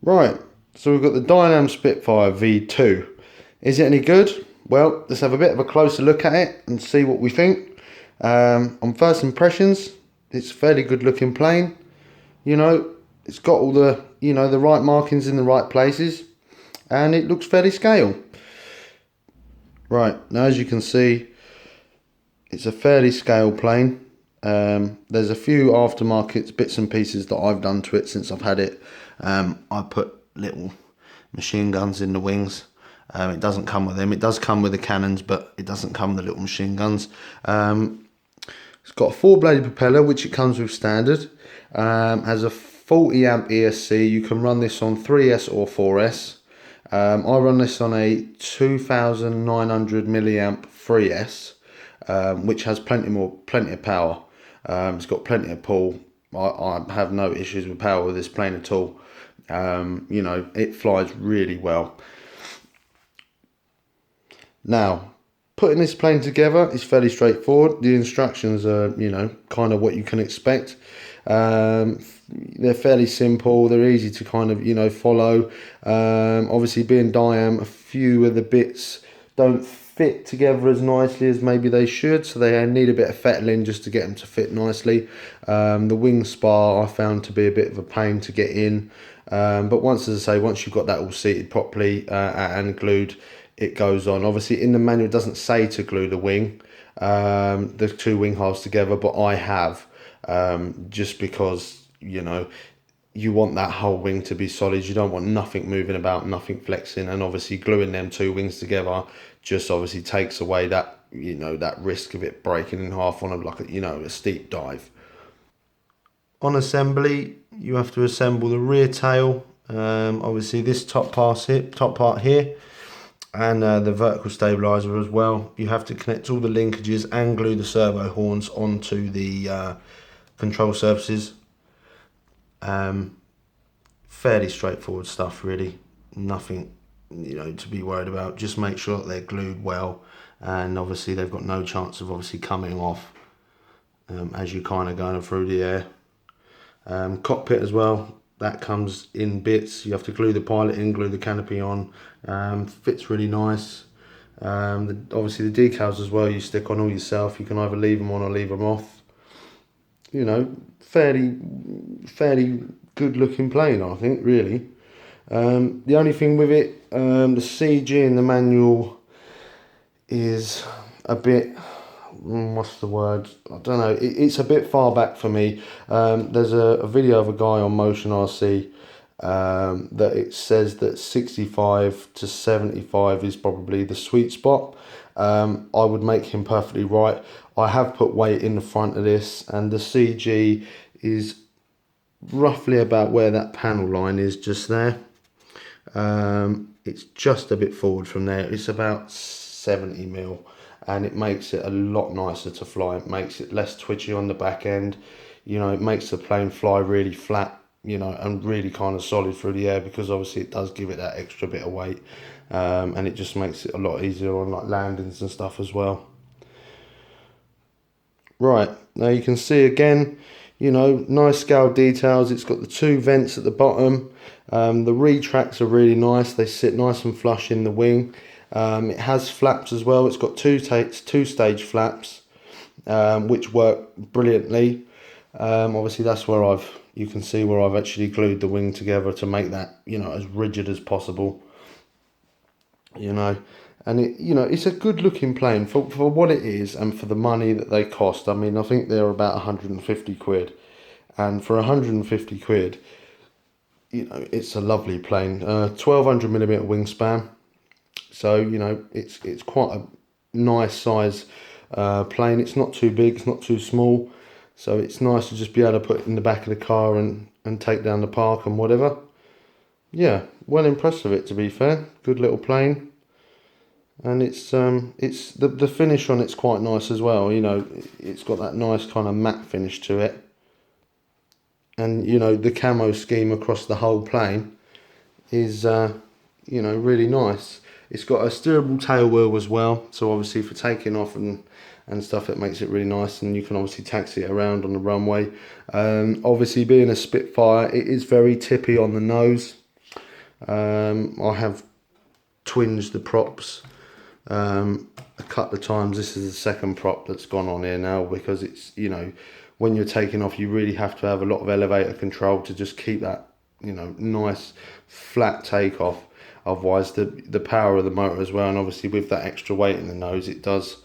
Right, so we've got the Dynam Spitfire V2. Is it any good? Well, let's have a bit of a closer look at it and see what we think. On first impressions, it's a fairly good looking plane. You know, it's got all the, the right markings in the right places, and it looks fairly scale. Right, now as you can see, it's a fairly scale plane. There's a few aftermarket bits and pieces that I've done to it since I've had it. I put little machine guns in the wings. It doesn't come with them. It does come with the cannons, but it doesn't come with the little machine guns. It's got a 4-bladed propeller, which it comes with standard. Has a 40 amp ESC. You can run this on 3S or 4S. I run this on a 2900 milliamp 3S, which has plenty of power. It's got plenty of pull. I have no issues with power with this plane at all. It flies really well. Now, putting this plane together is fairly straightforward. The instructions are, kind of what you can expect. They're fairly simple. They're easy to kind of, follow. Obviously, being Dynam, a few of the bits don't fit together as nicely as maybe they should, so they need a bit of fettling just to get them to fit nicely. The wing spar I found to be a bit of a pain to get in, but once you've got that all seated properly and glued, it goes on. Obviously in the manual it doesn't say to glue the wing, the two wing halves together, but I have, just because you want that whole wing to be solid. You don't want nothing moving about, nothing flexing, and obviously gluing them two wings together just obviously takes away that that risk of it breaking in half on a steep dive. On assembly, you have to assemble the rear tail, obviously this top part here, and the vertical stabilizer as well. You have to connect all the linkages and glue the servo horns onto the control surfaces. Fairly straightforward stuff, really. Nothing to be worried about. Just make sure that they're glued well, and obviously they've got no chance of obviously coming off as you're kind of going through the air. Cockpit as well, that comes in bits. You have to glue the pilot in, glue the canopy on. Fits really nice. Obviously the decals as well, you stick on all yourself. You can either leave them on or leave them off. Fairly good looking plane, I think, really. The only thing with it, the CG in the manual is a bit, what's the word, I don't know, it's a bit far back for me. There's a video of a guy on Motion RC that it says that 65 to 75 is probably the sweet spot. I would make him perfectly right. I have put weight in the front of this, and the CG is roughly about where that panel line is, just there. It's just a bit forward from there. It's about 70 mil, and it makes it a lot nicer to fly. It makes it less twitchy on the back end. It makes the plane fly really flat, and really kind of solid through the air, because obviously it does give it that extra bit of weight, and it just makes it a lot easier on like landings and stuff as well. Right, now you can see again, nice scale details. It's got the two vents at the bottom. The retracts are really nice. They sit nice and flush in the wing. It has flaps as well. It's got two stage flaps, which work brilliantly. Obviously that's where you can see where I've actually glued the wing together to make that, as rigid as possible. And it's a good looking plane for what it is and for the money that they cost. I mean, I think they're about 150 quid, and for 150 quid, it's a lovely plane. 1200mm wingspan, so it's quite a nice size plane. It's not too big, it's not too small, so it's nice to just be able to put it in the back of the car and take down the park and whatever. Yeah, well impressed with it, to be fair. Good little plane. And it's the finish on it's quite nice as well. It's got that nice kind of matte finish to it, and the camo scheme across the whole plane is really nice. It's got a steerable tail wheel as well, so obviously for taking off and stuff, it makes it really nice, and you can obviously taxi it around on the runway. Obviously being a Spitfire, it is very tippy on the nose. I have twinged the props a couple of times. This is the second prop that's gone on here now, because it's, you know, when you're taking off, you really have to have a lot of elevator control to just keep that, you know, nice flat takeoff. Otherwise the power of the motor as well, and obviously with that extra weight in the nose, it does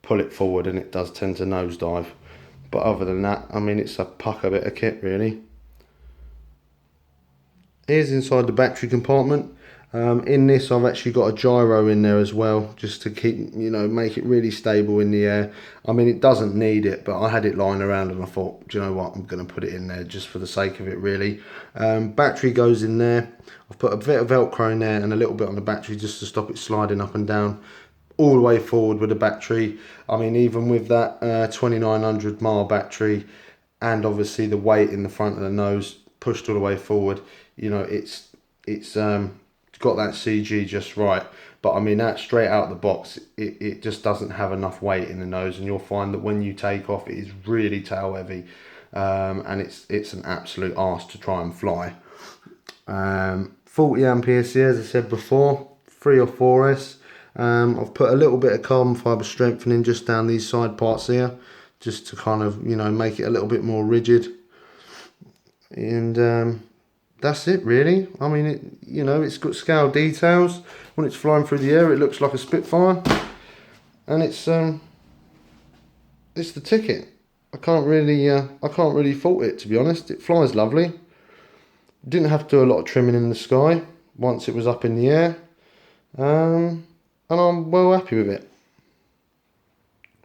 pull it forward and it does tend to nosedive. But other than that, I mean, it's a pucker bit of kit really. Here's inside the battery compartment. In this, I've actually got a gyro in there as well, just to keep, you know, make it really stable in the air. I mean, it doesn't need it, but I had it lying around and I thought, do you know what, I'm going to put it in there just for the sake of it really. Battery goes in there. I've put a bit of Velcro in there and a little bit on the battery just to stop it sliding up and down all the way forward with the battery. I mean, even with that 2900 mAh battery, and obviously the weight in the front of the nose pushed all the way forward, you know, it's got that CG just right. But I mean, that straight out the box, it just doesn't have enough weight in the nose, and you'll find that when you take off, it is really tail heavy, and it's an absolute arse to try and fly. 40 amperes here, as I said before, 3 or 4S. I've put a little bit of carbon fibre strengthening just down these side parts here, just to kind of, you know, make it a little bit more rigid. And that's it really. I mean, you know, it's got scale details. When it's flying through the air, it looks like a Spitfire, and it's the ticket. I can't really fault it, to be honest. It flies lovely. Didn't have to do a lot of trimming in the sky once it was up in the air, and I'm well happy with it.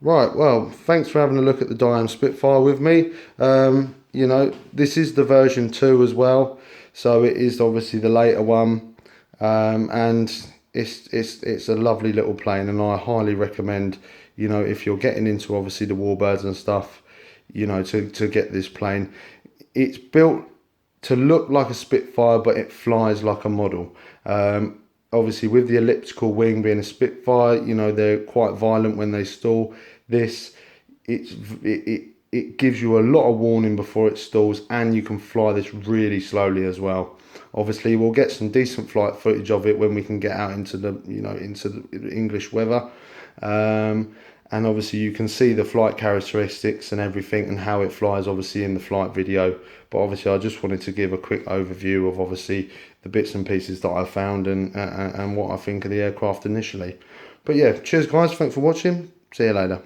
Right, well, thanks for having a look at the Dynam Spitfire with me. You know, this is the version 2 as well, so it is obviously the later one, and it's a lovely little plane, and I highly recommend, you know, if you're getting into obviously the warbirds and stuff, you know, to get this plane. It's built to look like a Spitfire, but it flies like a model. Obviously with the elliptical wing being a Spitfire, you know, they're quite violent when they stall. This, it gives you a lot of warning before it stalls, and you can fly this really slowly as well. Obviously we'll get some decent flight footage of it when we can get out into the, you know, into the English weather, and obviously you can see the flight characteristics and everything and how it flies obviously in the flight video. But obviously I just wanted to give a quick overview of obviously the bits and pieces that I found and what I think of the aircraft initially. But yeah, cheers guys, thanks for watching, see you later.